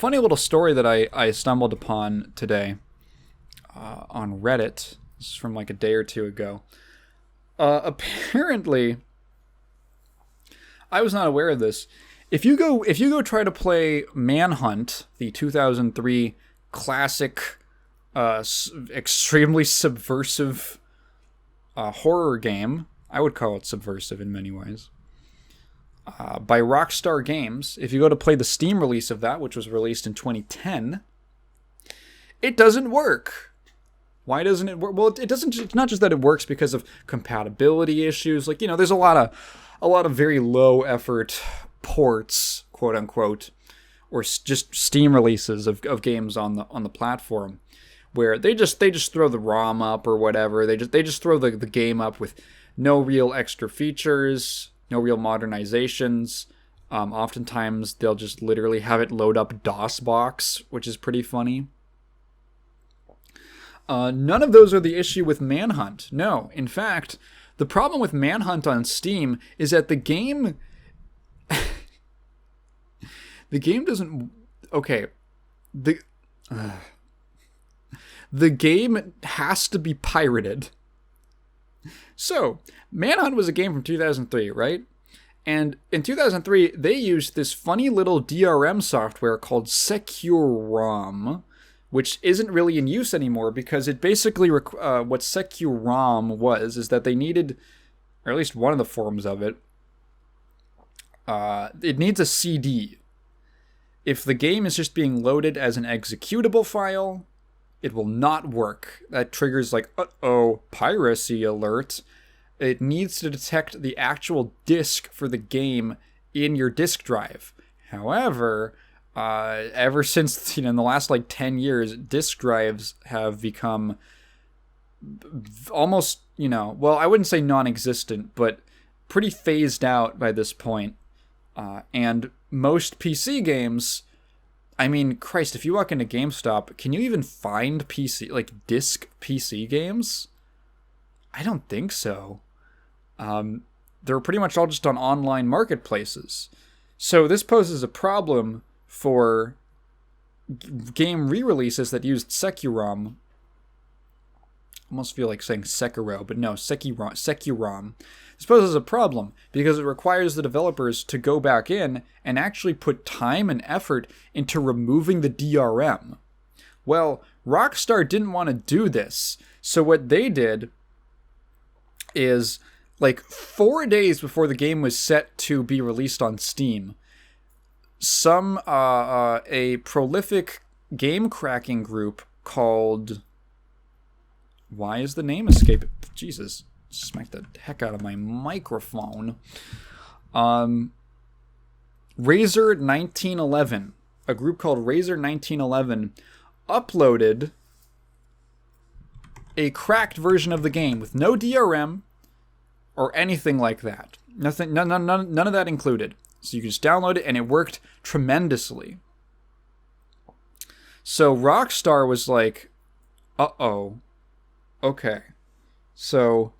funny little story that I stumbled upon today on Reddit. This is from like a day or two ago. Apparently, I was not aware of this. If you go try to play Manhunt, the 2003 classic, extremely subversive horror game, I would call it subversive in many ways, by Rockstar Games. If you go to play the Steam release of that, which was released in 2010, it doesn't work. Why doesn't it work? Well, it doesn't. It's not just that it works because of compatibility issues. Like, there's a lot of very low effort ports, quote unquote, or just Steam releases of games on the platform, where they just throw the ROM up or whatever. They just throw the game up with no real extra features, no real modernizations. Oftentimes they'll just literally have it load up DOSBox, which is pretty funny. None of those are the issue with Manhunt. No, in fact, the problem with Manhunt on Steam is that the game doesn't. Okay, the game has to be pirated. So, Manhunt was a game from 2003, right? And in 2003, they used this funny little DRM software called SecuROM, which isn't really in use anymore because it basically, what SecuROM was, is that they needed, or at least one of the forms of it, it needs a CD. If the game is just being loaded as an executable file, it will not work. That triggers like, uh-oh, piracy alert. It needs to detect the actual disk for the game in your disk drive. However, ever since, in the last like 10 years, disk drives have become almost, well, I wouldn't say non-existent, but pretty phased out by this point. And most PC games, I mean, Christ, if you walk into GameStop, can you even find disc PC games? I don't think so. They're pretty much all just on online marketplaces. So this poses a problem for game re-releases that used SecuROM. Almost feel like saying Sekiro, but no, SecuROM. This poses a problem because it requires the developers to go back in and actually put time and effort into removing the DRM. Well, Rockstar didn't want to do this, so what they did is, like 4 days before the game was set to be released on Steam, a prolific game cracking group called, why is the name escaping? Jesus, smacked the heck out of my microphone. Razor 1911, a group called Razor 1911, uploaded a cracked version of the game with no DRM or anything like that. Nothing, none of that included. So you can just download it, and it worked tremendously. So Rockstar was like, uh-oh. Okay. So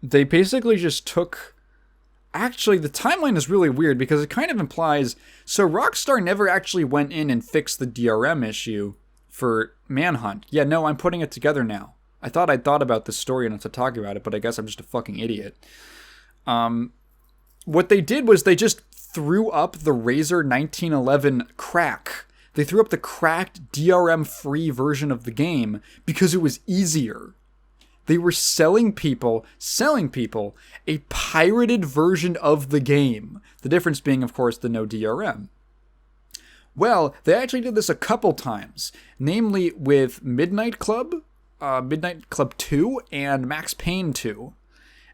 they basically just took... Actually, the timeline is really weird because it kind of implies... So Rockstar never actually went in and fixed the DRM issue for Manhunt. Yeah, no, I'm putting it together now. I thought I'd thought about this story enough to talk about it, but I guess I'm just a fucking idiot. What they did was they just threw up the Razor 1911 crack. They threw up the cracked DRM-free version of the game because it was easier. They were selling people a pirated version of the game. The difference being, of course, the no DRM. Well, they actually did this a couple times, namely with Midnight Club 2, and Max Payne 2.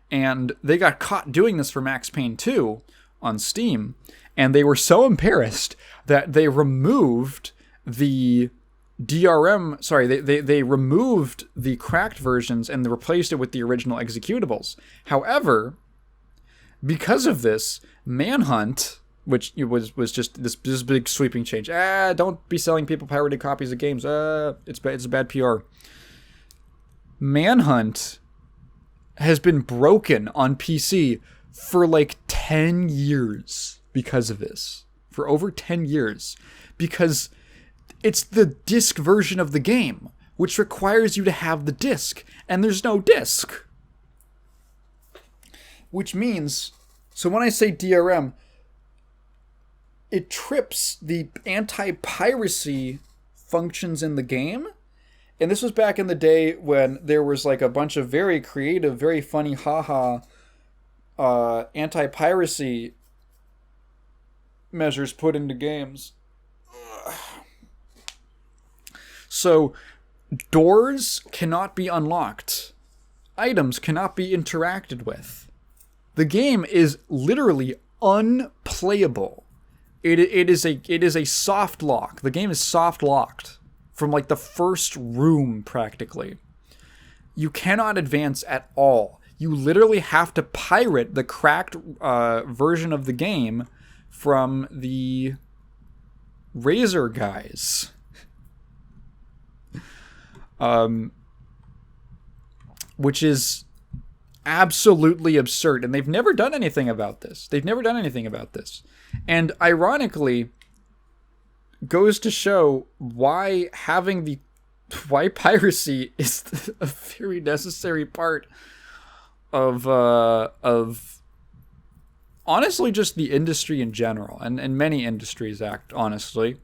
And they got caught doing this for Max Payne 2 on Steam, and they were so embarrassed that they removed the DRM, they removed the cracked versions and replaced it with the original executables. However, because of this, Manhunt, which was just this big sweeping change. Don't be selling people pirated copies of games. It's a bad PR. Manhunt has been broken on PC for like 10 years because of this. for over 10 years because it's the disc version of the game, which requires you to have the disc, and there's no disc. Which means, so when I say DRM, it trips the anti-piracy functions in the game. And this was back in the day when there was like a bunch of very creative, very funny, haha, anti-piracy measures put into games. So, doors cannot be unlocked. Items cannot be interacted with. The game is literally unplayable. It is a soft lock. The game is soft locked from like the first room practically. You cannot advance at all. You literally have to pirate the cracked version of the game from the Razer guys. Which is absolutely absurd, and they've never done anything about this. And ironically, goes to show why piracy is a very necessary part of honestly just the industry in general, and many industries honestly.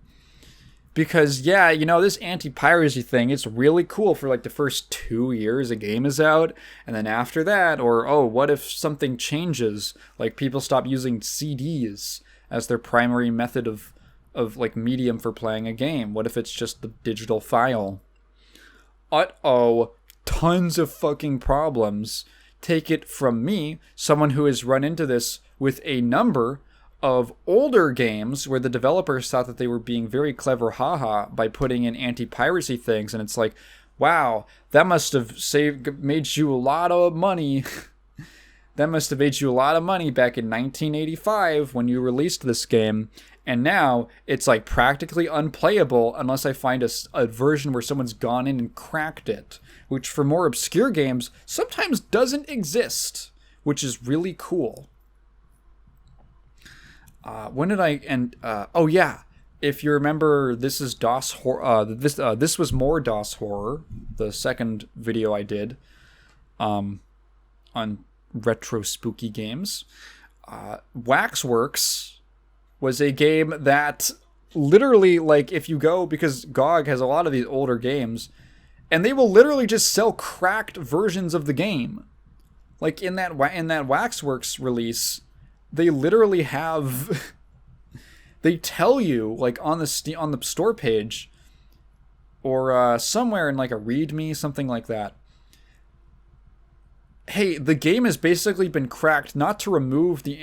Because, yeah, you know, this anti-piracy thing, it's really cool for, like, the first 2 years a game is out. And then after that, or, oh, what if something changes? Like, people stop using CDs as their primary method of like, medium for playing a game. What if it's just the digital file? Uh-oh, tons of fucking problems. Take it from me, someone who has run into this with a number of older games where the developers thought that they were being very clever haha by putting in anti-piracy things, and it's like, wow, that must have made you a lot of money. That must have made you a lot of money back in 1985 when you released this game, and now it's like practically unplayable unless I find a version where someone's gone in and cracked it, which for more obscure games sometimes doesn't exist, which is really cool. When did I end? Oh yeah, if you remember, this is DOS horror. This was more DOS horror. The second video I did, on retro spooky games. Waxworks was a game that literally, like, if you go, because GOG has a lot of these older games, and they will literally just sell cracked versions of the game. Like in that Waxworks release, they literally have, they tell you, like, on the store page, or somewhere in like a README, something like that, hey, the game has basically been cracked, not to remove the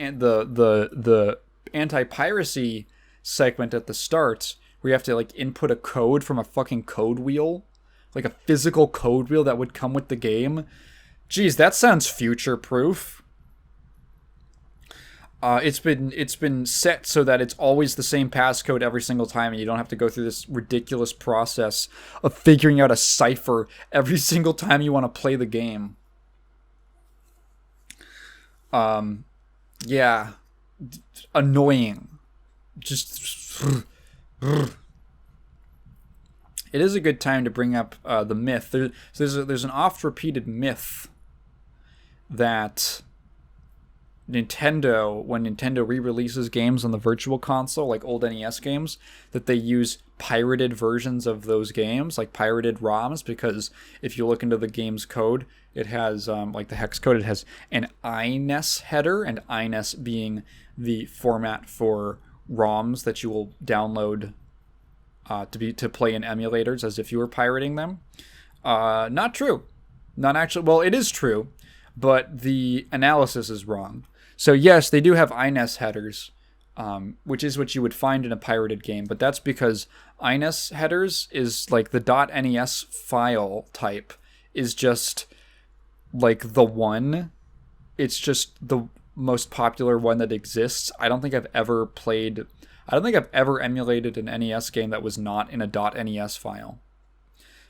anti-piracy segment at the start, where you have to like input a code from a fucking code wheel, like a physical code wheel that would come with the game. Jeez, that sounds future-proof. It's been set so that it's always the same passcode every single time, and you don't have to go through this ridiculous process of figuring out a cipher every single time you want to play the game. Yeah, annoying. Just, it is a good time to bring up the myth. There's an oft-repeated myth that Nintendo, when Nintendo re-releases games on the Virtual Console, like old NES games, that they use pirated versions of those games, like pirated ROMs, because if you look into the game's code, it has, like the hex code, it has an INES header, and INES being the format for ROMs that you will download to play in emulators as if you were pirating them. Not true. Not actually. Well, it is true, but the analysis is wrong. So yes, they do have INES headers, which is what you would find in a pirated game, but that's because INES headers is like the .NES file type is just like the one. It's just the most popular one that exists. I don't think I've ever emulated an NES game that was not in a .NES file.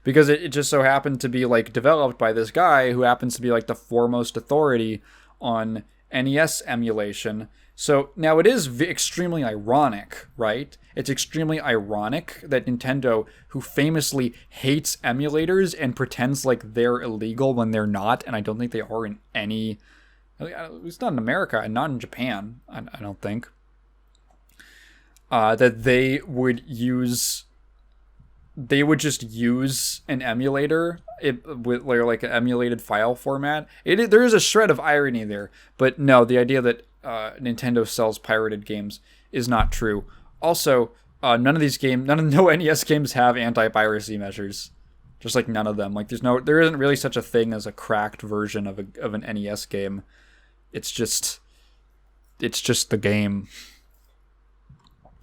Because it just so happened to be like developed by this guy who happens to be like the foremost authority on NES emulation. So now it is extremely ironic, right? It's extremely ironic that Nintendo, who famously hates emulators and pretends like they're illegal when they're not, and I don't think they are in any, at least not in America and not in Japan, I don't think, that they would just use an emulator with like an emulated file format. There is a shred of irony there, but no, the idea that Nintendo sells pirated games is not true. Also, no NES games have anti-piracy measures. Just like none of them. Like there isn't really such a thing as a cracked version of an NES game. It's just the game,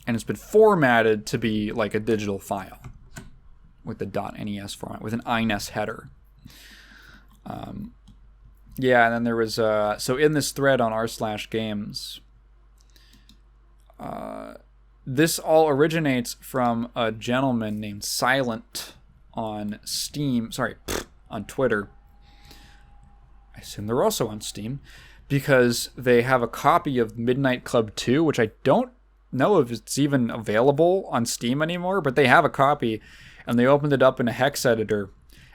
and it's been formatted to be like a digital file with the .NES format with an INES header. Yeah, and then there was so in this thread on r/games, this all originates from a gentleman named Silent on Steam. On Twitter. I assume they're also on Steam because they have a copy of Midnight Club 2, which I don't know if it's even available on Steam anymore, but they have a copy, and they opened it up in a hex editor.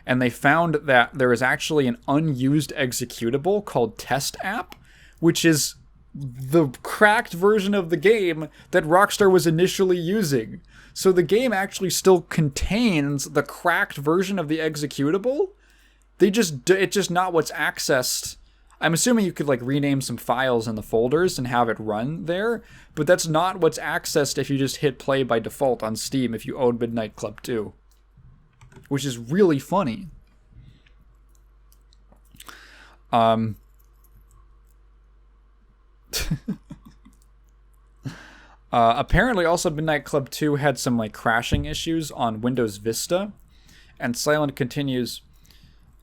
And they found that there is actually an unused executable called Test App, which is the cracked version of the game that Rockstar was initially using. So the game actually still contains the cracked version of the executable. It's just not what's accessed. I'm assuming you could like rename some files in the folders and have it run there, but that's not what's accessed if you just hit play by default on Steam if you own Midnight Club 2. Which is really funny. Apparently also Midnight Club 2 had some like crashing issues on Windows Vista. And Silent continues,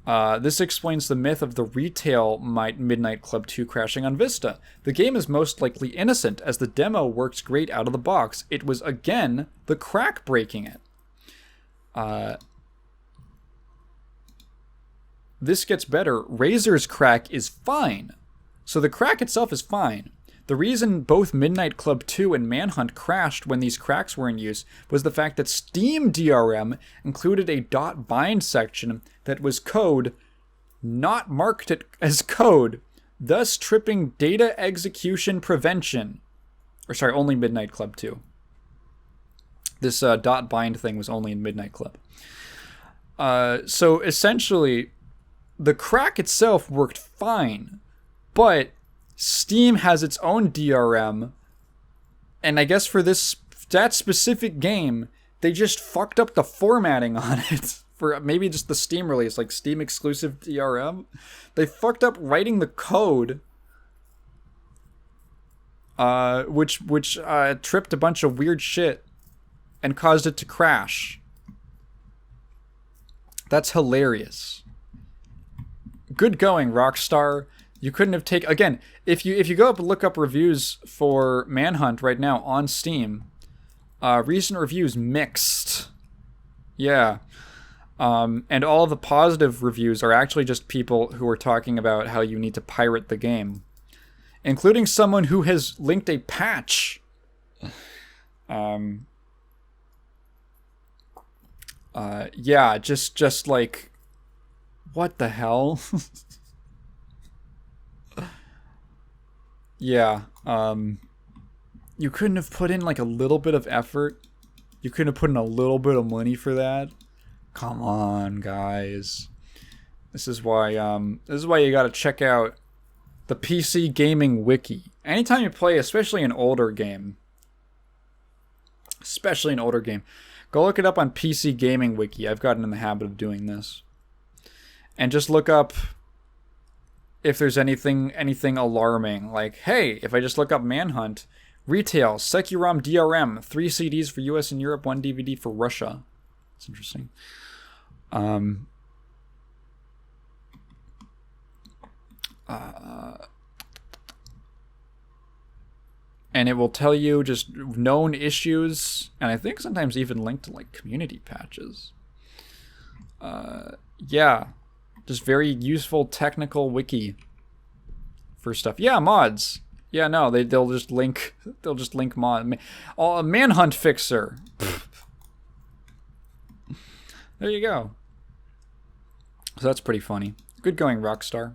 this explains the myth of the retail Midnight Club 2 crashing on Vista. The game is most likely innocent, as the demo works great out of the box. It was, again, the crack breaking it. This gets better. Razor's crack is fine. So the crack itself is fine. The reason both Midnight Club 2 and Manhunt crashed when these cracks were in use was the fact that Steam DRM included a .bind section that was code not marked as code, thus tripping data execution prevention. Only Midnight Club 2. This .bind thing was only in Midnight Club. So essentially, the crack itself worked fine, but Steam has its own DRM, and I guess for that specific game, they just fucked up the formatting on it for maybe just the Steam release, like Steam exclusive DRM. They fucked up writing the code, which tripped a bunch of weird shit and caused it to crash. That's hilarious. Good going, Rockstar. You couldn't have taken... Again, if you go up and look up reviews for Manhunt right now on Steam, recent reviews mixed. Yeah. And all of the positive reviews are actually just people who are talking about how you need to pirate the game, including someone who has linked a patch. Yeah, just like... What the hell? Yeah, you couldn't have put in like a little bit of effort? You couldn't have put in a little bit of money for that? Come on, guys. This is why you gotta check out the PC Gaming Wiki. Anytime you play, especially an older game, go look it up on PC Gaming Wiki. I've gotten in the habit of doing this. And just look up if there's anything alarming. Like, hey, if I just look up Manhunt, retail, Securom DRM, 3 CDs for US and Europe, 1 DVD for Russia. It's interesting. And it will tell you just known issues, and I think sometimes even linked to like community patches. Yeah. Just very useful technical wiki for stuff. Yeah, mods. Yeah, no, they'll just link Manhunt Fixer. There you go. So that's pretty funny. Good going, Rockstar.